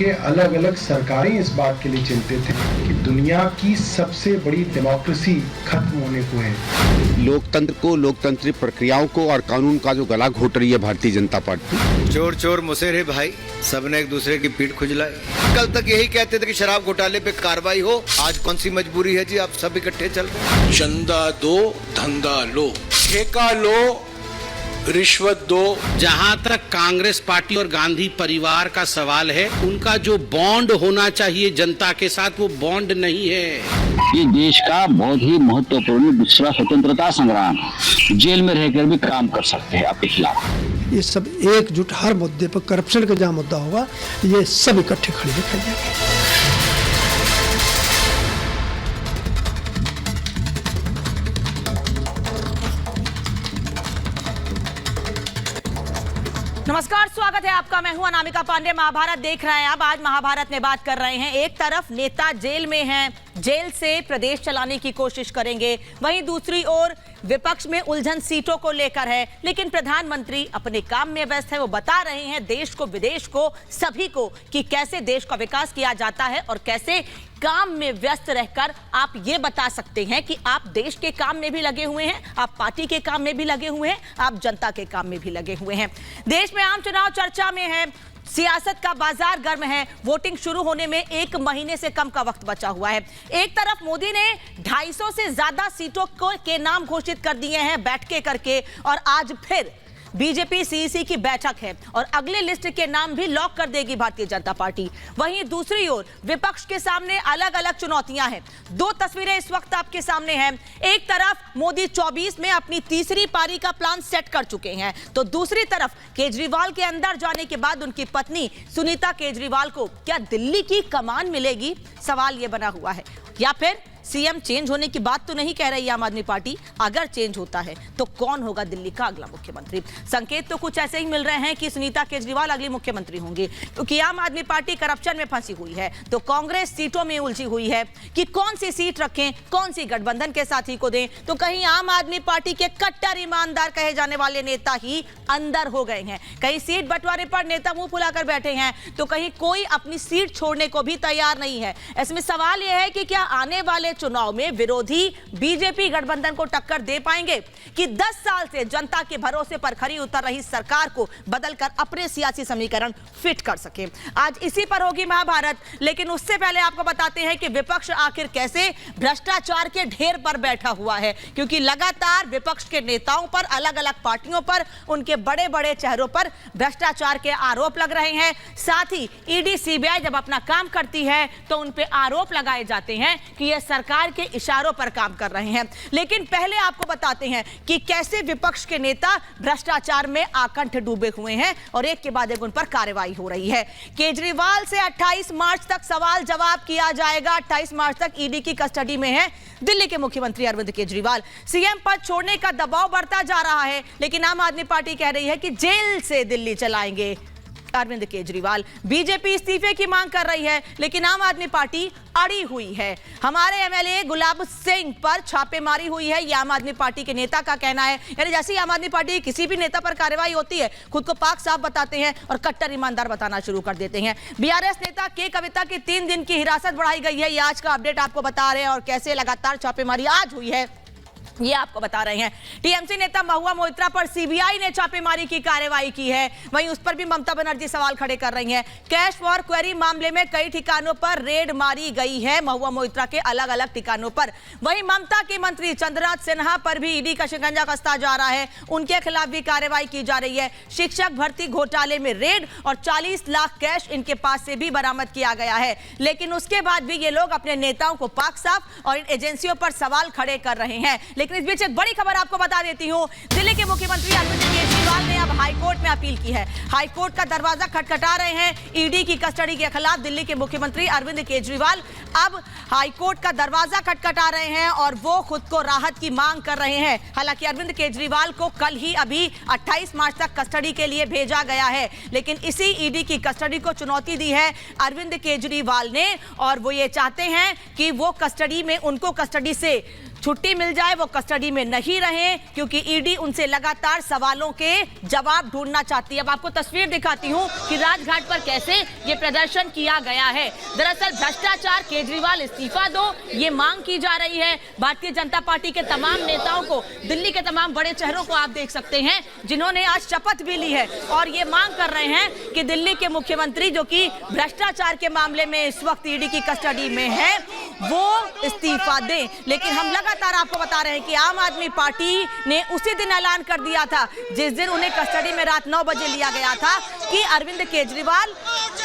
के अलग अलग सरकारें इस बात के लिए चिंतित हैं कि दुनिया की सबसे बड़ी डेमोक्रेसी खत्म होने को है। लोकतंत्र को, लोकतांत्रिक प्रक्रियाओं को और कानून का जो गला घोट रही है भारतीय जनता पार्टी। चोर चोर मुसेरे भाई, सबने एक दूसरे की पीठ खुजलाई। कल तक यही कहते थे कि शराब घोटाले पे कार्रवाई हो, आज कौन सी मजबूरी है जी, आप सब इकट्ठे चल रहे। चंदा दो, धंधा लो, ठेका लो, रिश्वत दो। जहां तक कांग्रेस पार्टी और गांधी परिवार का सवाल है, उनका जो बॉन्ड होना चाहिए जनता के साथ, वो बॉन्ड नहीं है। ये देश का बहुत ही महत्वपूर्ण दूसरा स्वतंत्रता संग्राम है। जेल में रहकर भी काम कर सकते हैं आपके खिलाफ। ये सब एकजुट हर मुद्दे पर, करप्शन का जहाँ मुद्दा होगा, ये सब इकट्ठे खड़े दिखाई देंगे। नमस्कार, स्वागत है आपका। मैं हूं अनामिका पांडे। महाभारत देख रहे हैं आप। आज महाभारत में बात कर रहे हैं। एक तरफ नेता जेल में हैं, जेल से प्रदेश चलाने की कोशिश करेंगे, वहीं दूसरी ओर विपक्ष में उलझन सीटों को लेकर है। लेकिन प्रधानमंत्री अपने काम में व्यस्त है। वो बता रहे हैं देश को, विदेश को, सभी को कि कैसे देश का विकास किया जाता है और कैसे काम में व्यस्त रहकर आप ये बता सकते हैं कि आप देश के काम में भी लगे हुए हैं, आप पार्टी के काम में भी लगे हुए हैं, आप जनता के काम में भी लगे हुए हैं। देश में आम चुनाव चर्चा में है, सियासत का बाजार गर्म है। वोटिंग शुरू होने में 1 महीने से कम का वक्त बचा हुआ है। एक तरफ मोदी ने 250 से ज्यादा सीटों के नाम घोषित कर दिए हैं बैठ के करके, और आज फिर बीजेपी सीईसी की बैठक है और अगले लिस्ट के नाम भी लॉक कर देगी भारतीय जनता पार्टी। वहीं दूसरी ओर विपक्ष के सामने अलग अलग चुनौतियां हैं। 2 तस्वीरें इस वक्त आपके सामने हैं। एक तरफ मोदी 24 में अपनी तीसरी पारी का प्लान सेट कर चुके हैं, तो दूसरी तरफ केजरीवाल के अंदर जाने के बाद उनकी पत्नी सुनीता केजरीवाल को क्या दिल्ली की कमान मिलेगी, सवाल यह बना हुआ है। या फिर सीएम चेंज होने की बात तो नहीं कह रही आम आदमी पार्टी। अगर चेंज होता है तो कौन होगा दिल्ली का अगला मुख्यमंत्री? संकेत तो कुछ ऐसे ही मिल रहे हैं कि सुनीता केजरीवाल अगली मुख्यमंत्री होंगी, क्योंकि आम आदमी पार्टी करप्शन में फंसी हुई है, तो कांग्रेस सीटों में उलझी हुई है कि कौन सी सीट रखें, कौन सी गठबंधन के साथी को दें। तो कहीं आम आदमी पार्टी के कट्टर ईमानदार कहे जाने वाले नेता ही अंदर हो गए हैं, कहीं सीट बंटवारे पर नेता मुंह फुलाकर बैठे हैं, तो कहीं कोई अपनी सीट छोड़ने को भी तैयार नहीं है। इसमें सवाल यह है कि क्या आने वाले चुनाव में विरोधी बीजेपी गठबंधन को टक्कर दे पाएंगे कि 10 साल से जनता के भरोसे पर खरी उतर रही सरकार को बदलकर अपने सियासी समीकरण फिट कर सके। आज इसी पर होगी महाभारत। लेकिन उससे पहले आपको बताते हैं कि विपक्ष आखिर कैसे भ्रष्टाचार के ढेर पर बैठा हुआ है, क्योंकि लगातार विपक्ष के नेताओं पर, अलग अलग पार्टियों पर, उनके बड़े बड़े चेहरों पर भ्रष्टाचार के आरोप लग रहे हैं। साथ ही ईडी सीबीआई जब अपना काम करती है तो उन पर आरोप लगाए जाते हैं कि यह सरकार के इशारों पर काम कर रहे हैं। लेकिन पहले आपको बताते हैं कि कैसे विपक्ष के नेता भ्रष्टाचार में आकंठ डूबे हुए हैं और एक के बाद एक उन पर कार्रवाई हो रही है। केजरीवाल से 28 मार्च तक सवाल जवाब किया जाएगा। 28 मार्च तक ईडी की कस्टडी में है दिल्ली के मुख्यमंत्री अरविंद केजरीवाल। सीएम पद छोड़ने का दबाव बढ़ता जा रहा है, लेकिन आम आदमी पार्टी कह रही है कि जेल से दिल्ली चलाएंगे अरविंद केजरीवाल। बीजेपी इस्तीफे की मांग कर रही है, लेकिन आम आदमी पार्टी अड़ी हुई है। हमारे एमएलए गुलाब सिंह पर छापेमारी हुई है, यह आम आदमी पार्टी के नेता का कहना है। यानी जैसे ही आम आदमी पार्टी किसी भी नेता पर कार्रवाई होती है, खुद को पाक साफ बताते हैं और कट्टर ईमानदार बताना शुरू कर देते हैं। बीआरएस नेता के कविता की 3 दिन की हिरासत बढ़ाई गई है। ये आज का अपडेट आपको बता रहे हैं, और कैसे लगातार छापेमारी आज हुई है ये आपको बता रहे हैं। टीएमसी नेता महुआ मोइत्रा पर सीबीआई ने छापेमारी की कार्रवाई की है, वहीं उस पर भी ममता बनर्जी सवाल खड़े कर रही हैं। कैश फॉर क्वेरी मामले में कई ठिकानों पर रेड मारी गई है, महुआ मोइत्रा के अलग अलग ठिकानों पर। वहीं ममता के मंत्री चंद्रराज सिन्हा पर भी ईडी का शिकंजा कसता जा रहा है, उनके खिलाफ भी कार्रवाई की जा रही है। शिक्षक भर्ती घोटाले में रेड और 40 लाख कैश इनके पास से भी बरामद किया गया है। लेकिन उसके बाद भी ये लोग अपने नेताओं को पाक साफ और इन एजेंसियों पर सवाल खड़े कर रहे हैं। लेकिन इस बीच एक बड़ी खबर आपको बता देती हूं। दिल्ली के मुख्यमंत्री अरविंद केजरीवाल ने अब हाईकोर्ट में अपील की है। हाईकोर्ट का दरवाजा खटखटा रहे हैं ईडी की कस्टडी के खिलाफ। दिल्ली के मुख्यमंत्री अरविंद केजरीवाल अब हाईकोर्ट का दरवाजा खटखटा रहे हैं और वो खुद को राहत की मांग कर रहे हैं। हालांकि अरविंद केजरीवाल को कल ही अभी 28 मार्च तक कस्टडी के लिए भेजा गया है, लेकिन इसी ईडी की कस्टडी को चुनौती दी है अरविंद केजरीवाल ने, और वो ये चाहते हैं कि वो कस्टडी में, उनको कस्टडी से छुट्टी मिल जाए, वो कस्टडी में नहीं रहे क्योंकि ईडी उनसे लगातार सवालों के जवाब ढूंढना चाहती है। अब आपको तस्वीर दिखाती हूं कि राजघाट पर कैसे ये प्रदर्शन किया गया है। दरअसल भ्रष्टाचार, केजरीवाल इस्तीफा दो, ये मांग की जा रही है। भारतीय जनता पार्टी के तमाम नेताओं को, दिल्ली के तमाम बड़े चेहरों को आप देख सकते हैं जिन्होंने आज शपथ भी ली है और ये मांग कर रहे हैं कि दिल्ली के मुख्यमंत्री जो कि भ्रष्टाचार के मामले में इस वक्त ईडी की कस्टडी में है, वो इस्तीफा दें। लेकिन हम लगातार आपको बता रहे हैं कि आम आदमी पार्टी ने उसी दिन ऐलान कर दिया था जिस दिन उन्हें कस्टडी में रात 9 बजे लिया गया था कि अरविंद केजरीवाल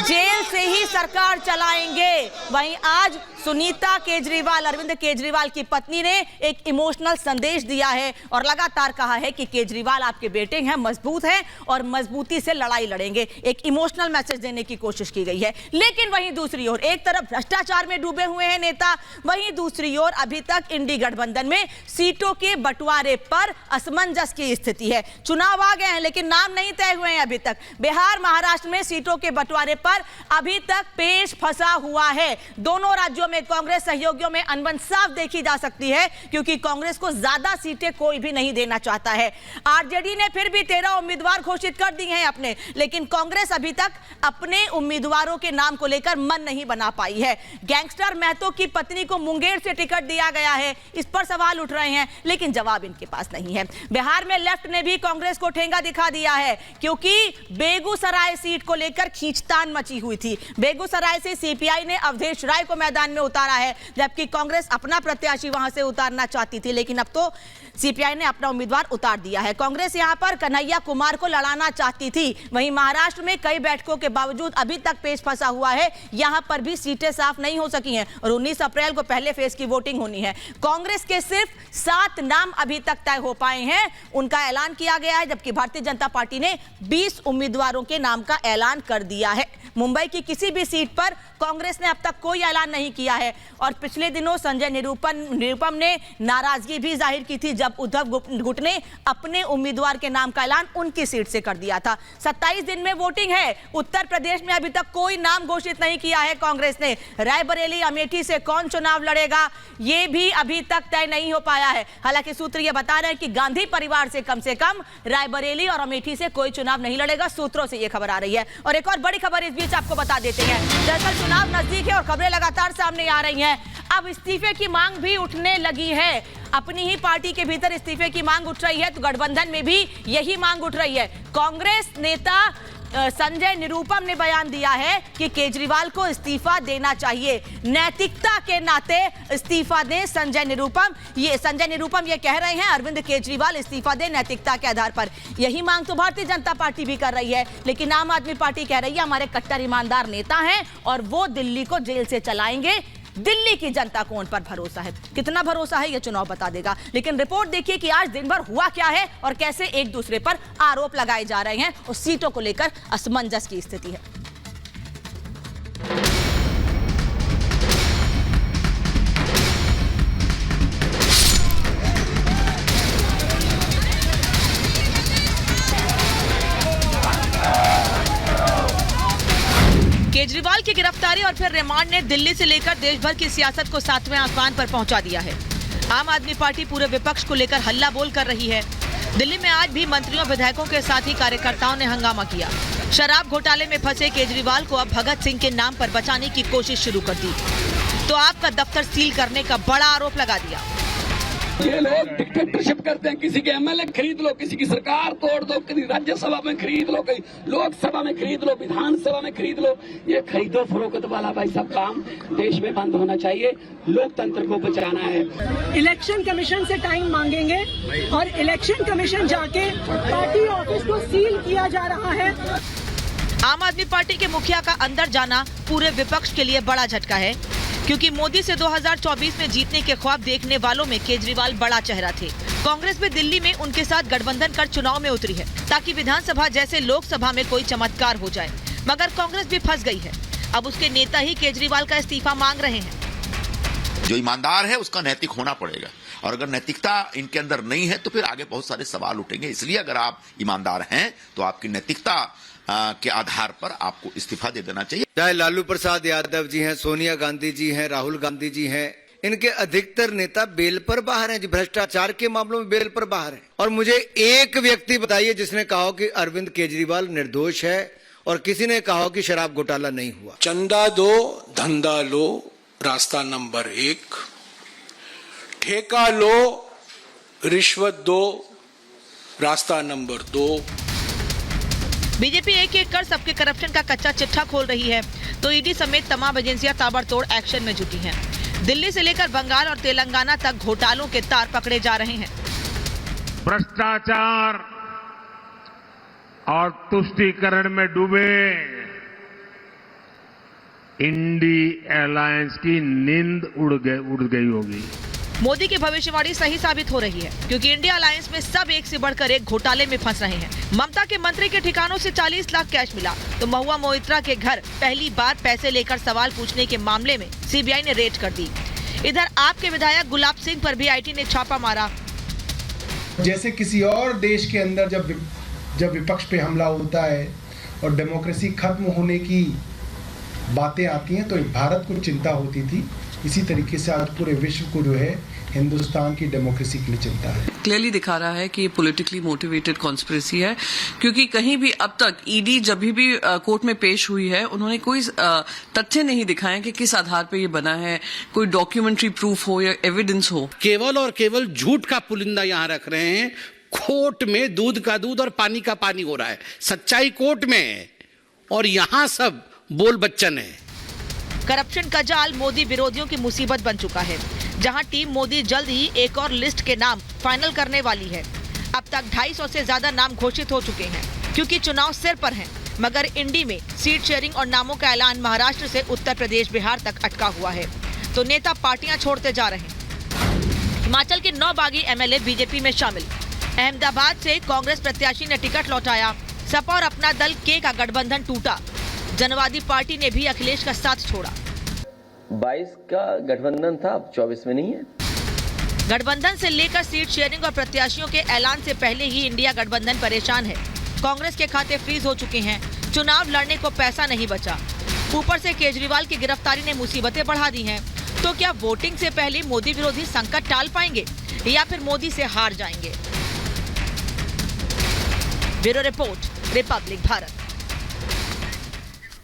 जेल से ही सरकार चलाएंगे। वहीं आज सुनीता केजरीवाल, अरविंद केजरीवाल की पत्नी ने एक इमोशनल संदेश दिया है और लगातार कहा है कि केजरीवाल आपके बेटे हैं, मजबूत हैं और मजबूती से लड़ाई लड़ेंगे। एक इमोशनल मैसेज देने की कोशिश की गई है। लेकिन वहीं दूसरी ओर एक तरफ भ्रष्टाचार में डूबे हुए हैं नेता, वहीं दूसरी ओर अभी तक इंडी गठबंधन में सीटों के बंटवारे पर असमंजस की स्थिति है। चुनाव आ गए हैं लेकिन नाम नहीं तय हुए हैं अभी तक। बिहार, महाराष्ट्र में सीटों के बंटवारे पर अभी तक पेच फंसा हुआ है। दोनों राज्यों में कांग्रेस सहयोगियों में अनबन साफ देखी जा सकती है क्योंकि कांग्रेस को ज्यादा सीटें कोई भी नहीं देना चाहता है। आरजेडी ने फिर भी 13 उम्मीदवार घोषित कर दिए हैं अपने, लेकिन कांग्रेस अभी तक अपने उम्मीदवारों के नाम को लेकर मन नहीं बना पाई है। गैंगस्टर महतो की पत्नी को मुंगेर से टिकट दिया गया है, इस पर सवाल उठ रहे हैं लेकिन जवाब इनके पास नहीं है। बिहार में लेफ्ट ने भी कांग्रेस को ठेंगा दिखा दिया है क्योंकि बेगूसराय सीट को लेकर खींचतान मची हुई थी। बेगूसराय से सीपीआई ने अवधेश राय को मैदान में उतारा है, जबकि कांग्रेस अपना प्रत्याशी वहां से उतारना चाहती थी, लेकिन अब तो सीपीआई ने अपना उम्मीदवार उतार दिया है। कांग्रेस यहां पर कन्हैया कुमार को लड़ाना चाहती थी। वहीं महाराष्ट्र में कई बैठकों के बावजूद अभी तक पेच फंसा हुआ है, यहां पर भी सीटें साफ नहीं हो सकी हैं और 19 अप्रैल को पहले फेज की वोटिंग होनी है। कांग्रेस के सिर्फ 7 नाम अभी तक तय हो पाए हैं, उनका ऐलान किया गया है, जबकि भारतीय जनता पार्टी ने 20 उम्मीदवारों के नाम का ऐलान कर दिया है। मुंबई की किसी भी सीट पर कांग्रेस ने अब तक कोई ऐलान नहीं किया है और पिछले दिनों संजय निरुपम ने नाराजगी भी जाहिर की थी जब उद्धव गुट ने अपने उम्मीदवार के नाम का ऐलान उनकी सीट से कर दिया था। 27 दिन में वोटिंग है। उत्तर प्रदेश में अभी तक कोई नाम घोषित नहीं किया है कांग्रेस ने। रायबरेली, अमेठी से कौन चुनाव लड़ेगा ये भी अभी तक तय नहीं हो पाया है। हालांकि सूत्र ये बता रहे हैं कि गांधी परिवार से कम रायबरेली और अमेठी से कोई चुनाव नहीं लड़ेगा। सूत्रों से यह खबर आ रही है। और एक और बड़ी खबर इस बीच आपको बता देते हैं। दरअसल चुनाव नजदीक है और खबरें लगातार सामने आ रही हैं। अब इस्तीफे की मांग भी उठने लगी है। अपनी ही पार्टी के भीतर इस्तीफे की मांग उठ रही है तो गठबंधन में भी यही मांग उठ रही है। कांग्रेस नेता संजय निरुपम ने बयान दिया है कि केजरीवाल को इस्तीफा देना चाहिए, नैतिकता के नाते इस्तीफा दें संजय निरुपम ये कह रहे हैं अरविंद केजरीवाल इस्तीफा दें नैतिकता के आधार पर। यही मांग तो भारतीय जनता पार्टी भी कर रही है, लेकिन आम आदमी पार्टी कह रही है हमारे कट्टर ईमानदार नेता हैं और वो दिल्ली को जेल से चलाएंगे। दिल्ली की जनता को उन पर भरोसा है। कितना भरोसा है यह चुनाव बता देगा। लेकिन रिपोर्ट देखिए कि आज दिन भर हुआ क्या है और कैसे एक दूसरे पर आरोप लगाए जा रहे हैं और सीटों को लेकर असमंजस की स्थिति है। केजरीवाल की गिरफ्तारी और फिर रिमांड ने दिल्ली से लेकर देश भर की सियासत को 7वें आसमान पर पहुंचा दिया है। आम आदमी पार्टी पूरे विपक्ष को लेकर हल्ला बोल कर रही है। दिल्ली में आज भी मंत्रियों, विधायकों के साथ ही कार्यकर्ताओं ने हंगामा किया। शराब घोटाले में फंसे केजरीवाल को अब भगत सिंह के नाम पर बचाने की कोशिश शुरू कर दी तो आपका दफ्तर सील करने का बड़ा आरोप लगा दिया। ये लोग डिक्टेटरशिप करते हैं, किसी के एमएलए खरीद लो, किसी की सरकार तोड़ दो, किसी राज्यसभा में खरीद लो, कहीं लोकसभा में खरीद लो, विधानसभा में खरीद लो। ये खरीदो फरोख्त वाला भाई सब काम देश में बंद होना चाहिए। लोकतंत्र को बचाना है। इलेक्शन कमीशन से टाइम मांगेंगे और इलेक्शन कमीशन जाके पार्टी ऑफिस को सील किया जा रहा है। आम आदमी पार्टी के मुखिया का अंदर जाना पूरे विपक्ष के लिए बड़ा झटका है क्योंकि मोदी से 2024 में जीतने के ख्वाब देखने वालों में केजरीवाल बड़ा चेहरा थे। कांग्रेस भी दिल्ली में उनके साथ गठबंधन कर चुनाव में उतरी है ताकि विधानसभा जैसे लोकसभा में कोई चमत्कार हो जाए, मगर कांग्रेस भी फंस गई है। अब उसके नेता ही केजरीवाल का इस्तीफा मांग रहे हैं। जो ईमानदार है उसका नैतिक होना पड़ेगा और अगर नैतिकता इनके अंदर नहीं है तो फिर आगे बहुत सारे सवाल उठेंगे। इसलिए अगर आप ईमानदार हैं तो आपकी नैतिकता के आधार पर आपको इस्तीफा दे देना चाहिए। चाहे लालू प्रसाद यादव जी हैं, सोनिया गांधी जी हैं, राहुल गांधी जी हैं, इनके अधिकतर नेता बेल पर बाहर हैं जी, भ्रष्टाचार के मामलों में बेल पर बाहर हैं। और मुझे एक व्यक्ति बताइए जिसने कहा हो कि अरविंद केजरीवाल निर्दोष है और किसी ने कहा हो कि शराब घोटाला नहीं हुआ। चंदा दो धंधा लो रास्ता नंबर 1, ठेका लो रिश्वत दो रास्ता नंबर 2। बीजेपी एक एक कर सबके करप्शन का कच्चा चिट्ठा खोल रही है तो ईडी समेत तमाम एजेंसियां ताबड़तोड़ एक्शन में जुटी हैं। दिल्ली से लेकर बंगाल और तेलंगाना तक घोटालों के तार पकड़े जा रहे हैं। भ्रष्टाचार और तुष्टीकरण में डूबे इंडी एलायंस की नींद उड़ गई होगी। मोदी की भविष्यवाणी सही साबित हो रही है क्योंकि इंडिया अलायंस में सब एक से बढ़कर एक घोटाले में फंस रहे हैं। ममता के मंत्री के ठिकानों से 40 लाख कैश मिला तो महुआ मोइत्रा के घर पहली बार पैसे लेकर सवाल पूछने के मामले में सीबीआई ने रेड कर दी। इधर आपके विधायक गुलाब सिंह पर भी आईटी ने छापा मारा। जैसे किसी और देश के अंदर जब विपक्ष पे हमला होता है और डेमोक्रेसी खत्म होने की बातें आती हैं तो भारत को चिंता होती थी, इसी तरीके से आज पूरे विश्व को जो है हिंदुस्तान की डेमोक्रेसी के लिए चिंता है। क्लियरली दिखा रहा है कि ये पॉलिटिकली मोटिवेटेड कॉन्स्पिरेसी है क्योंकि कहीं भी अब तक ईडी जब भी कोर्ट में पेश हुई है उन्होंने कोई तथ्य नहीं दिखाए कि किस आधार पे ये बना है, कोई डॉक्यूमेंट्री प्रूफ हो या एविडेंस हो। केवल और केवल झूठ का पुलिंदा यहाँ रख रहे हैं। कोर्ट में दूध का दूध और पानी का पानी हो रहा है। सच्चाई कोर्ट में है और यहाँ सब बोल बच्चन है। करप्शन का जाल मोदी विरोधियों की मुसीबत बन चुका है, जहां टीम मोदी जल्द ही एक और लिस्ट के नाम फाइनल करने वाली है। अब तक 250 से ज्यादा नाम घोषित हो चुके हैं क्योंकि चुनाव सिर पर हैं, मगर इंडी में सीट शेयरिंग और नामों का ऐलान महाराष्ट्र से उत्तर प्रदेश बिहार तक अटका हुआ है तो नेता पार्टियां छोड़ते जा रहे हैं। हिमाचल के 9 बागी एमएलए बीजेपी में शामिल। अहमदाबाद से कांग्रेस प्रत्याशी ने टिकट लौटाया। सपा और अपना दल के का गठबंधन टूटा। जनवादी पार्टी ने भी अखिलेश का साथ छोड़ा। 22 का गठबंधन था, अब 24 में नहीं है। गठबंधन से लेकर सीट शेयरिंग और प्रत्याशियों के ऐलान से पहले ही इंडिया गठबंधन परेशान है। कांग्रेस के खाते फ्रीज हो चुके हैं। चुनाव लड़ने को पैसा नहीं बचा। ऊपर से केजरीवाल की गिरफ्तारी ने मुसीबतें बढ़ा दी हैं। तो क्या वोटिंग से पहले मोदी विरोधी संकट टाल पाएंगे या फिर मोदी से हार जाएंगे? Bureau report, Republic Bharat.